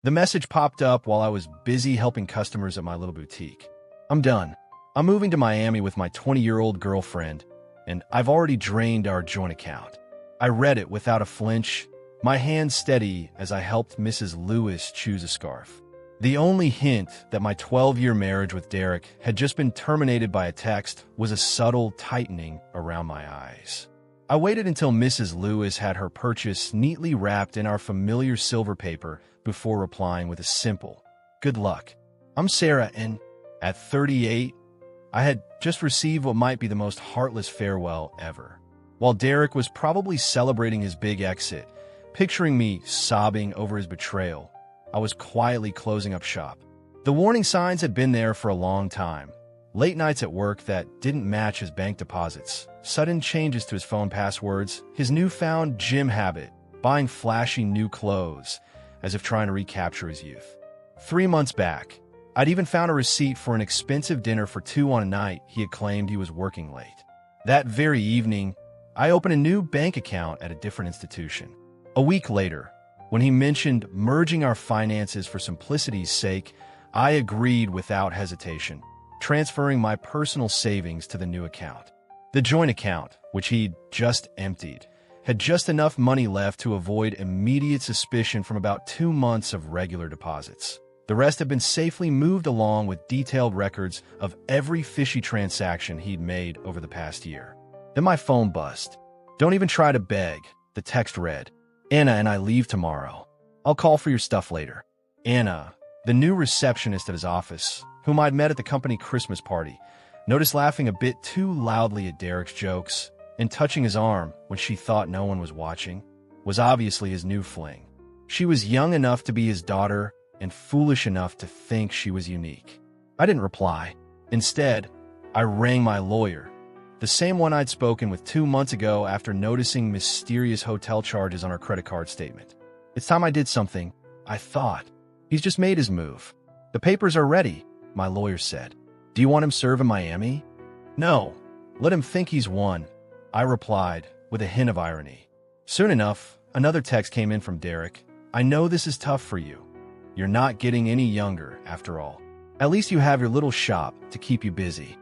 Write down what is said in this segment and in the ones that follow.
The message popped up while I was busy helping customers at my little boutique. I'm done. I'm moving to Miami with my 20-year-old girlfriend, and I've already drained our joint account. I read it without a flinch, my hand steady as I helped Mrs. Lewis choose a scarf. The only hint that my 12-year marriage with Derek had just been terminated by a text was a subtle tightening around my eyes. I waited until Mrs. Lewis had her purchase neatly wrapped in our familiar silver paper before replying with a simple, "Good luck. I'm Sarah, and at 38, I had just received what might be the most heartless farewell ever." While Derek was probably celebrating his big exit, picturing me sobbing over his betrayal, I was quietly closing up shop. The warning signs had been there for a long time. Late nights at work that didn't match his bank deposits, sudden changes to his phone passwords, his newfound gym habit, buying flashy new clothes, as if trying to recapture his youth. 3 months back, I'd even found a receipt for an expensive dinner for two on a night he had claimed he was working late. That very evening, I opened a new bank account at a different institution. A week later, when he mentioned merging our finances for simplicity's sake, I agreed without hesitation, transferring my personal savings to the new account. The joint account, which he'd just emptied, had just enough money left to avoid immediate suspicion from about 2 months of regular deposits. The rest had been safely moved along with detailed records of every fishy transaction he'd made over the past year. Then my phone buzzed. "Don't even try to beg," the text read. "Anna and I leave tomorrow. I'll call for your stuff later." Anna, the new receptionist at his office, whom I'd met at the company Christmas party, noticed laughing a bit too loudly at Derek's jokes and touching his arm when she thought no one was watching, was obviously his new fling. She was young enough to be his daughter and foolish enough to think she was unique. I didn't reply. Instead, I rang my lawyer, the same one I'd spoken with 2 months ago after noticing mysterious hotel charges on her credit card statement. "It's time I did something," I thought. "He's just made his move. The papers are ready," my lawyer said. "Do you want him served in Miami?" "No, let him think he's won," I replied with a hint of irony. Soon enough, another text came in from Derek. "I know this is tough for you. You're not getting any younger, after all. At least you have your little shop to keep you busy."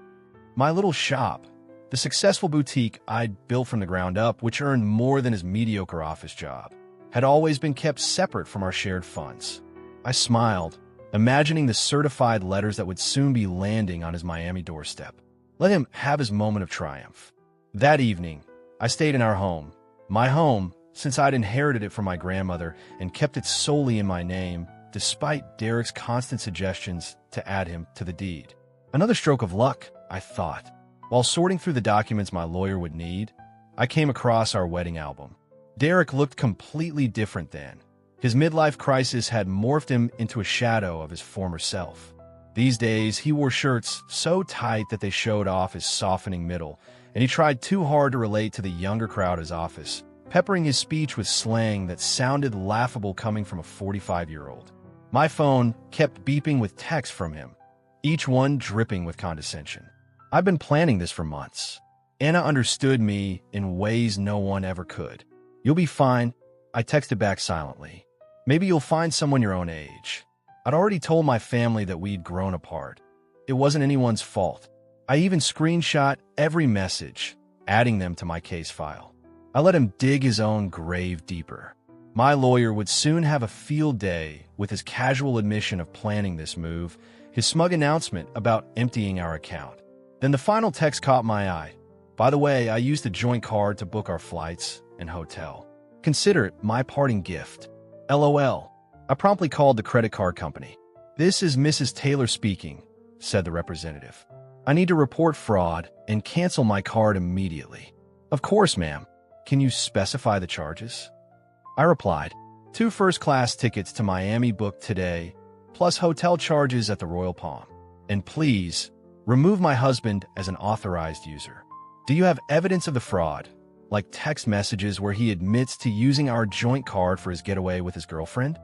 My little shop, the successful boutique I'd built from the ground up, which earned more than his mediocre office job, had always been kept separate from our shared funds. I smiled, imagining the certified letters that would soon be landing on his Miami doorstep. Let him have his moment of triumph. That evening, I stayed in our home. My home, since I'd inherited it from my grandmother and kept it solely in my name, despite Derek's constant suggestions to add him to the deed. Another stroke of luck, I thought. While sorting through the documents my lawyer would need, I came across our wedding album. Derek looked completely different then. His midlife crisis had morphed him into a shadow of his former self. These days, he wore shirts so tight that they showed off his softening middle, and he tried too hard to relate to the younger crowd at his office, peppering his speech with slang that sounded laughable coming from a 45-year-old. My phone kept beeping with texts from him, each one dripping with condescension. I've been planning this for months. Anna understood me in ways no one ever could. "You'll be fine," I texted back silently. "Maybe you'll find someone your own age." I'd already told my family that we'd grown apart. It wasn't anyone's fault. I even screenshot every message, adding them to my case file. I let him dig his own grave deeper. My lawyer would soon have a field day with his casual admission of planning this move, his smug announcement about emptying our account. Then the final text caught my eye. "By the way, I used a joint card to book our flights and hotel. Consider it my parting gift. LOL. I promptly called the credit card company. "This is Mrs. Taylor speaking," said the representative. "I need to report fraud and cancel my card immediately." "Of course, ma'am. Can you specify the charges?" I replied, 2 first-class tickets to Miami booked today, plus hotel charges at the Royal Palm. And please, remove my husband as an authorized user. Do you have evidence of the fraud, like text messages where he admits to using our joint card for his getaway with his girlfriend?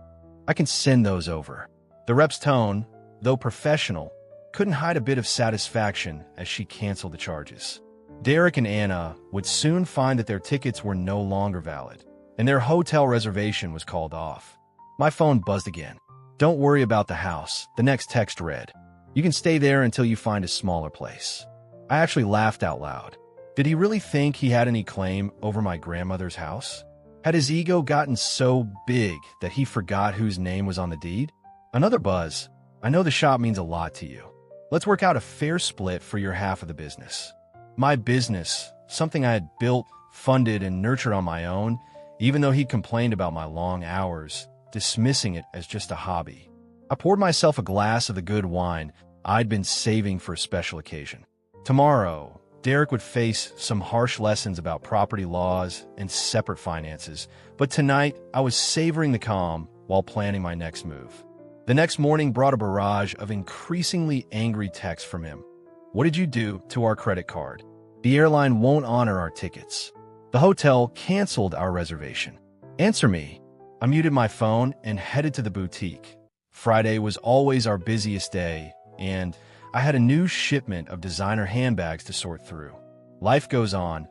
I can send those over. The rep's tone, though professional, couldn't hide a bit of satisfaction as she canceled the charges. Derek and Anna would soon find that their tickets were no longer valid, and their hotel reservation was called off. My phone buzzed again. Don't worry about the house, the next text read. You can stay there until you find a smaller place. I actually laughed out loud. Did he really think he had any claim over my grandmother's house? Had his ego gotten so big that he forgot whose name was on the deed? Another buzz. I know the shop means a lot to you. Let's work out a fair split for your half of the business. My business, something I had built, funded, and nurtured on my own, even though he complained about my long hours, dismissing it as just a hobby. I poured myself a glass of the good wine I'd been saving for a special occasion. Tomorrow, Derek would face some harsh lessons about property laws and separate finances, but tonight I was savoring the calm while planning my next move. The next morning brought a barrage of increasingly angry texts from him. What did you do to our credit card? The airline won't honor our tickets. The hotel canceled our reservation. Answer me. I muted my phone and headed to the boutique. Friday was always our busiest day, and I had a new shipment of designer handbags to sort through. Life goes on,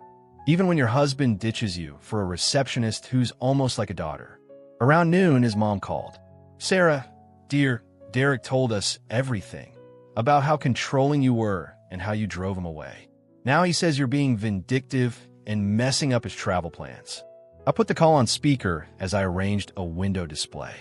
even when your husband ditches you for a receptionist who's almost like a daughter. Around noon, his mom called. Sarah, dear, Derek told us everything about how controlling you were and how you drove him away. Now he says you're being vindictive and messing up his travel plans. I put the call on speaker as I arranged a window display.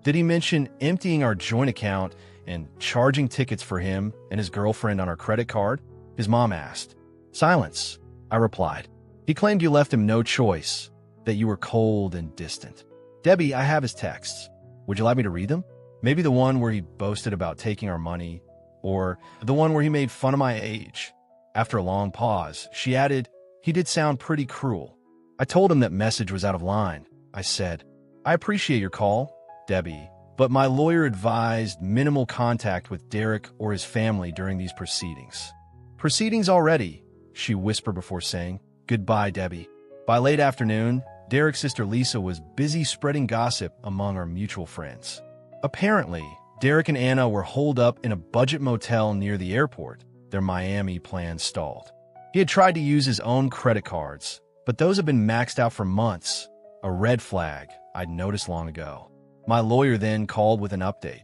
Did he mention emptying our joint account and charging tickets for him and his girlfriend on our credit card? His mom asked. Silence, I replied. He claimed you left him no choice, that you were cold and distant. Debbie, I have his texts. Would you like me to read them? Maybe the one where he boasted about taking our money, or the one where he made fun of my age. After a long pause, she added, he did sound pretty cruel. I told him that message was out of line. I said, I appreciate your call, Debbie, but my lawyer advised minimal contact with Derek or his family during these proceedings. Proceedings already, she whispered before saying, goodbye, Debbie. By late afternoon, Derek's sister Lisa was busy spreading gossip among our mutual friends. Apparently, Derek and Anna were holed up in a budget motel near the airport. Their Miami plans stalled. He had tried to use his own credit cards, but those had been maxed out for months, a red flag I'd noticed long ago. My lawyer then called with an update.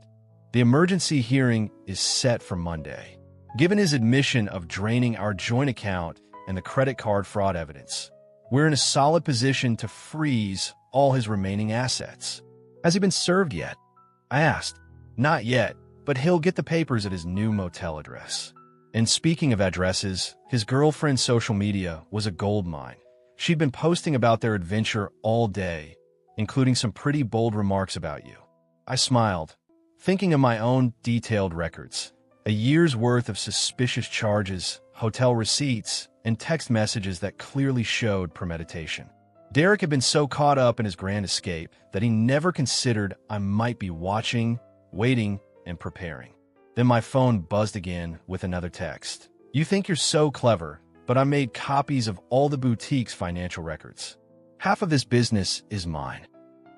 The emergency hearing is set for Monday. Given his admission of draining our joint account and the credit card fraud evidence, we're in a solid position to freeze all his remaining assets. Has he been served yet? I asked. Not yet, but he'll get the papers at his new motel address. And speaking of addresses, his girlfriend's social media was a goldmine. She'd been posting about their adventure all day, including some pretty bold remarks about you. I smiled, thinking of my own detailed records, a year's worth of suspicious charges, hotel receipts, and text messages that clearly showed premeditation. Derek had been so caught up in his grand escape that he never considered I might be watching, waiting, and preparing. Then my phone buzzed again with another text. You think you're so clever, but I made copies of all the boutique's financial records. Half of this business is mine.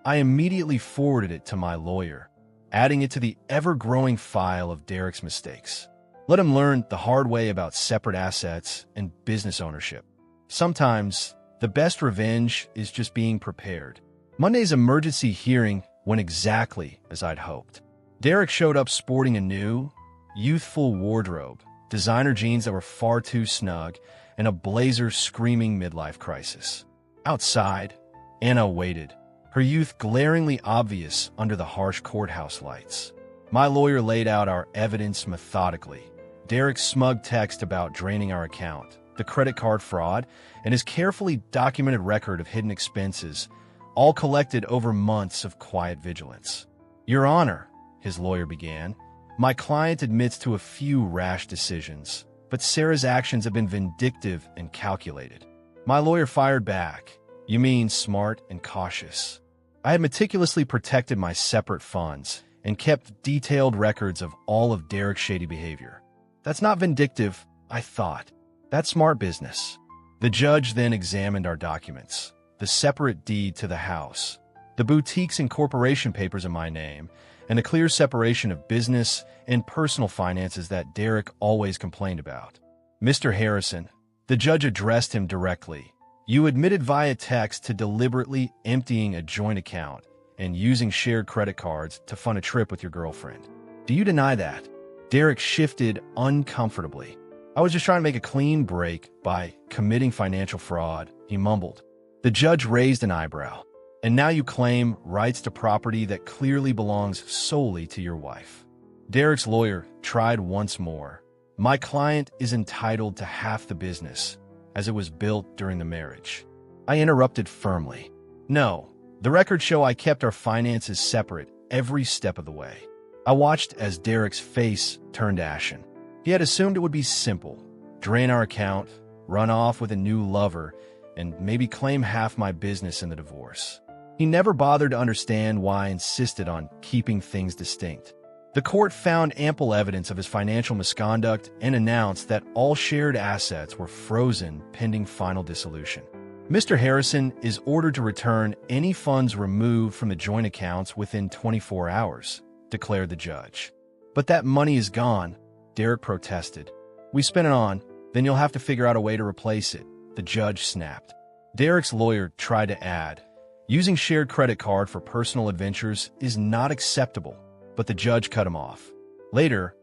I immediately forwarded it to my lawyer, adding it to the ever-growing file of Derek's mistakes. Let him learn the hard way about separate assets and business ownership. Sometimes, the best revenge is just being prepared. Monday's emergency hearing went exactly as I'd hoped. Derek showed up sporting a new, youthful wardrobe, designer jeans that were far too snug, and a blazer screaming midlife crisis. Outside, Anna waited, her youth glaringly obvious under the harsh courthouse lights. My lawyer laid out our evidence methodically. Derek's smug text about draining our account, the credit card fraud, and his carefully documented record of hidden expenses, all collected over months of quiet vigilance. Your Honor, his lawyer began, my client admits to a few rash decisions, but Sarah's actions have been vindictive and calculated. My lawyer fired back. You mean smart and cautious. I had meticulously protected my separate funds and kept detailed records of all of Derek's shady behavior. That's not vindictive, I thought. That's smart business. The judge then examined our documents, the separate deed to the house, the boutique's incorporation papers in my name, and the clear separation of business and personal finances that Derek always complained about. Mr. Harrison, the judge addressed him directly. You admitted via text to deliberately emptying a joint account and using shared credit cards to fund a trip with your girlfriend. Do you deny that? Derek shifted uncomfortably. I was just trying to make a clean break by committing financial fraud, he mumbled. The judge raised an eyebrow. And now you claim rights to property that clearly belongs solely to your wife. Derek's lawyer tried once more. My client is entitled to half the business, as it was built during the marriage. I interrupted firmly. No, the records show I kept our finances separate every step of the way. I watched as Derek's face turned ashen. He had assumed it would be simple: drain our account, run off with a new lover, and maybe claim half my business in the divorce. He never bothered to understand why I insisted on keeping things distinct. The court found ample evidence of his financial misconduct and announced that all shared assets were frozen pending final dissolution. Mr. Harrison is ordered to return any funds removed from the joint accounts within 24 hours, declared the judge. But that money is gone, Derek protested. We spent it on, then you'll have to figure out a way to replace it, the judge snapped. Derek's lawyer tried to add, using shared credit card for personal adventures is not acceptable, but the judge cut him off. Later,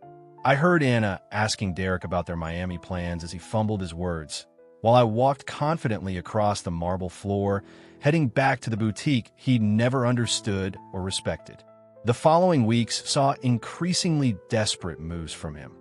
I heard Anna asking Derek about their Miami plans as he fumbled his words, while I walked confidently across the marble floor, heading back to the boutique he'd never understood or respected. The following weeks saw increasingly desperate moves from him.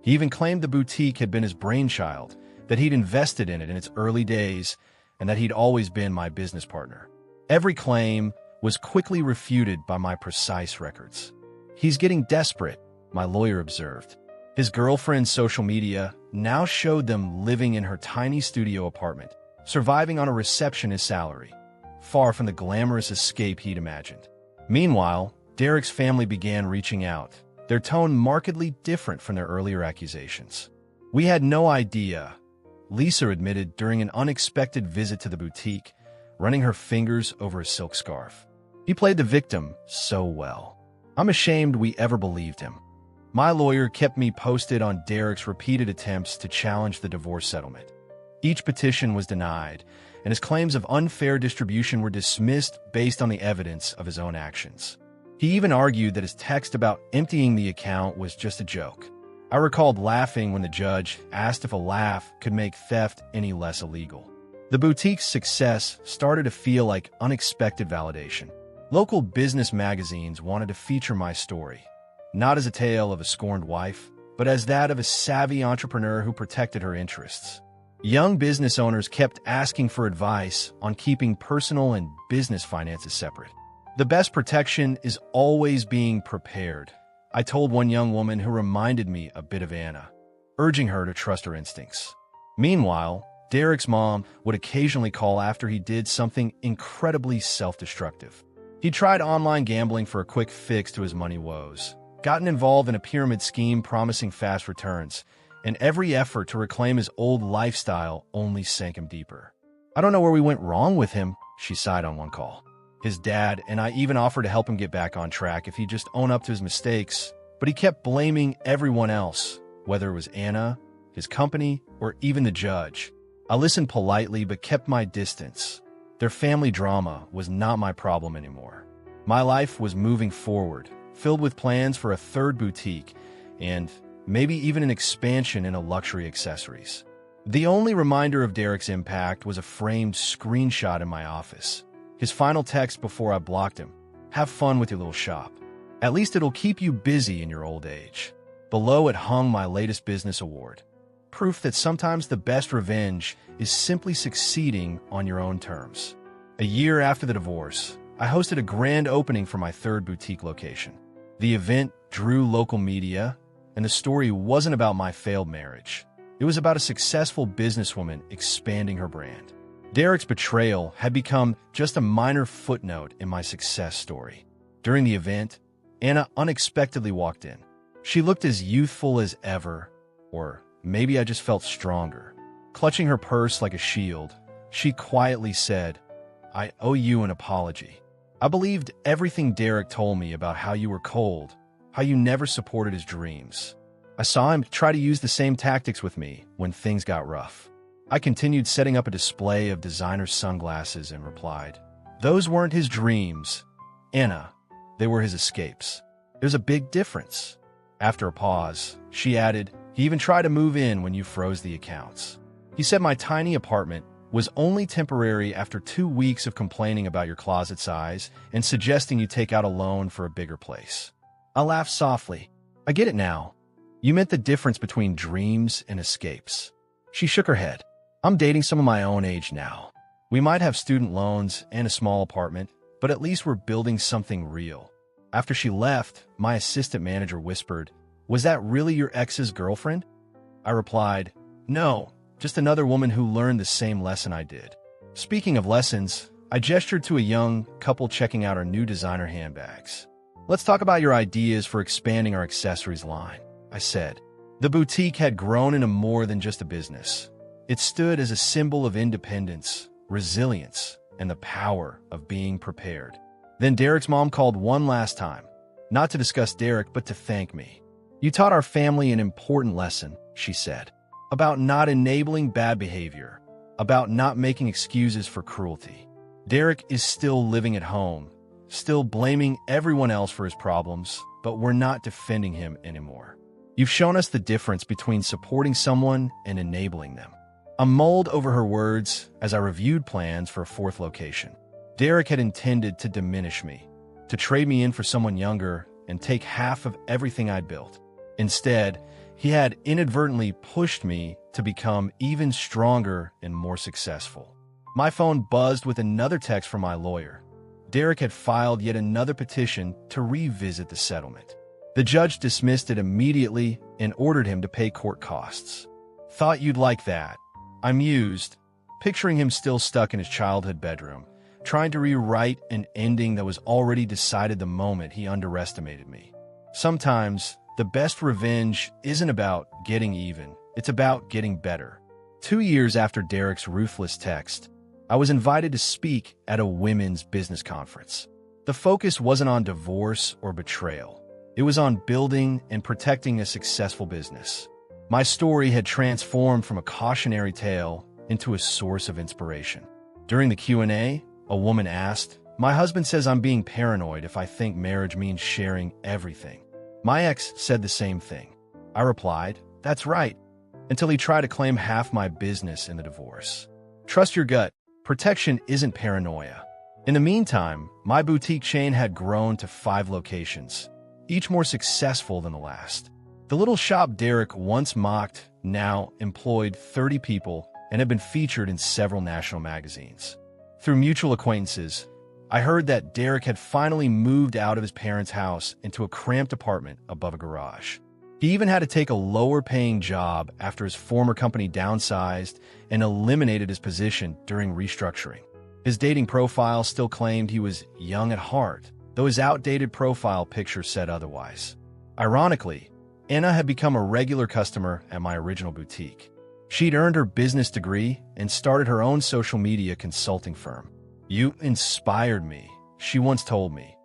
He even claimed the boutique had been his brainchild, that he'd invested in it in its early days, and that he'd always been my business partner. Every claim was quickly refuted by my precise records. He's getting desperate, my lawyer observed. His girlfriend's social media now showed them living in her tiny studio apartment, surviving on a receptionist's salary, far from the glamorous escape he'd imagined. Meanwhile, Derek's family began reaching out, their tone markedly different from their earlier accusations. We had no idea, Lisa admitted during an unexpected visit to the boutique, running her fingers over a silk scarf. He played the victim so well. I'm ashamed we ever believed him. My lawyer kept me posted on Derek's repeated attempts to challenge the divorce settlement. Each petition was denied, and his claims of unfair distribution were dismissed based on the evidence of his own actions. He even argued that his text about emptying the account was just a joke. I recalled laughing when the judge asked if a laugh could make theft any less illegal. The boutique's success started to feel like unexpected validation. Local business magazines wanted to feature my story, not as a tale of a scorned wife, but as that of a savvy entrepreneur who protected her interests. Young business owners kept asking for advice on keeping personal and business finances separate. The best protection is always being prepared, I told one young woman who reminded me a bit of Anna, urging her to trust her instincts. Meanwhile, Derek's mom would occasionally call after he did something incredibly self-destructive. He tried online gambling for a quick fix to his money woes, gotten involved in a pyramid scheme promising fast returns, and every effort to reclaim his old lifestyle only sank him deeper. I don't know where we went wrong with him, she sighed on one call. His dad and I even offered to help him get back on track if he'd just own up to his mistakes, but he kept blaming everyone else, whether it was Anna, his company, or even the judge. I listened politely but kept my distance. Their family drama was not my problem anymore. My life was moving forward, filled with plans for a third boutique and maybe even an expansion into luxury accessories. The only reminder of Derek's impact was a framed screenshot in my office. His final text before I blocked him: "Have fun with your little shop. At least it'll keep you busy in your old age." Below it hung my latest business award. Proof that sometimes the best revenge is simply succeeding on your own terms. A year after the divorce, I hosted a grand opening for my third boutique location. The event drew local media, and the story wasn't about my failed marriage. It was about a successful businesswoman expanding her brand. Derek's betrayal had become just a minor footnote in my success story. During the event, Anna unexpectedly walked in. She looked as youthful as ever, or maybe I just felt stronger. Clutching her purse like a shield, she quietly said, "I owe you an apology. I believed everything Derek told me about how you were cold, how you never supported his dreams. I saw him try to use the same tactics with me when things got rough." I continued setting up a display of designer sunglasses and replied, "Those weren't his dreams. Anna. They were his escapes. There's a big difference. After a pause, she added, he even tried to move in when you froze the accounts. He said my tiny apartment was only temporary after 2 weeks of complaining about your closet size and suggesting you take out a loan for a bigger place. I laughed softly. I get it now. You meant the difference between dreams and escapes. She shook her head. I'm dating some of my own age now. We might have student loans and a small apartment, but at least we're building something real. After she left, my assistant manager whispered, "Was that really your ex's girlfriend?" I replied, "No, just another woman who learned the same lesson I did." Speaking of lessons, I gestured to a young couple checking out our new designer handbags. "Let's talk about your ideas for expanding our accessories line," I said. The boutique had grown into more than just a business. It stood as a symbol of independence, resilience, and the power of being prepared. Then Derek's mom called one last time, not to discuss Derek, but to thank me. "You taught our family an important lesson," she said, "about not enabling bad behavior, about not making excuses for cruelty." Derek is still living at home, still blaming everyone else for his problems, but we're not defending him anymore. You've shown us the difference between supporting someone and enabling them. I mulled over her words as I reviewed plans for a fourth location. Derek had intended to diminish me, to trade me in for someone younger and take half of everything I'd built. Instead, he had inadvertently pushed me to become even stronger and more successful. My phone buzzed with another text from my lawyer. Derek had filed yet another petition to revisit the settlement. The judge dismissed it immediately and ordered him to pay court costs. "Thought you'd like that," I mused, picturing him still stuck in his childhood bedroom, trying to rewrite an ending that was already decided the moment he underestimated me. Sometimes, the best revenge isn't about getting even, it's about getting better. 2 years after Derek's ruthless text, I was invited to speak at a women's business conference. The focus wasn't on divorce or betrayal. It was on building and protecting a successful business. My story had transformed from a cautionary tale into a source of inspiration. During the Q&A, a woman asked, "My husband says I'm being paranoid if I think marriage means sharing everything. My ex said the same thing." I replied, "That's right," until he tried to claim half my business in the divorce. Trust your gut. Protection isn't paranoia. In the meantime, my boutique chain had grown to 5 locations, each more successful than the last. The little shop Derek once mocked now employed 30 people and had been featured in several national magazines. Through mutual acquaintances, I heard that Derek had finally moved out of his parents' house into a cramped apartment above a garage. He even had to take a lower-paying job after his former company downsized and eliminated his position during restructuring. His dating profile still claimed he was young at heart, though his outdated profile picture said otherwise. Ironically, Anna had become a regular customer at my original boutique. She'd earned her business degree and started her own social media consulting firm. "You inspired me," she once told me.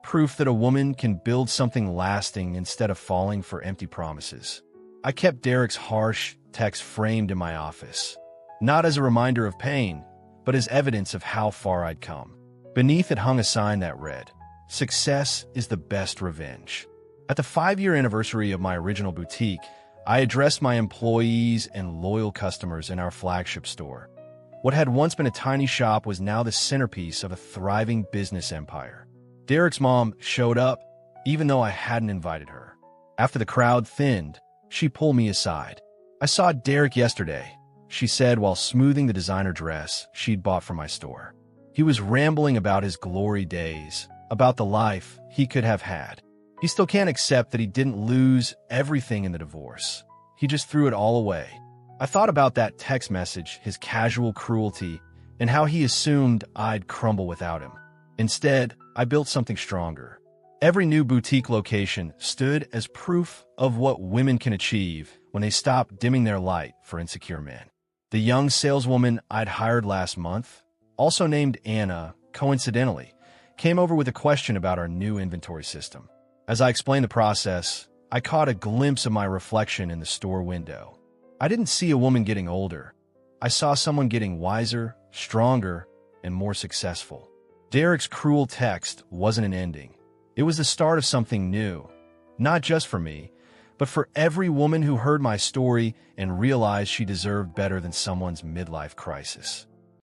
Proof that a woman can build something lasting instead of falling for empty promises. I kept Derek's harsh text framed in my office, not as a reminder of pain, but as evidence of how far I'd come. Beneath it hung a sign that read, "Success is the best revenge." At the 5-year anniversary of my original boutique, I addressed my employees and loyal customers in our flagship store. What had once been a tiny shop was now the centerpiece of a thriving business empire. Derek's mom showed up, even though I hadn't invited her. After the crowd thinned, she pulled me aside. "I saw Derek yesterday," she said while smoothing the designer dress she'd bought from my store. "He was rambling about his glory days, about the life he could have had. He still can't accept that he didn't lose everything in the divorce. He just threw it all away." I thought about that text message, his casual cruelty, and how he assumed I'd crumble without him. Instead, I built something stronger. Every new boutique location stood as proof of what women can achieve when they stop dimming their light for insecure men. The young saleswoman I'd hired last month, also named Anna, coincidentally, came over with a question about our new inventory system. As I explained the process, I caught a glimpse of my reflection in the store window. I didn't see a woman getting older. I saw someone getting wiser, stronger, and more successful. Derek's cruel text wasn't an ending. It was the start of something new, not just for me, but for every woman who heard my story and realized she deserved better than someone's midlife crisis.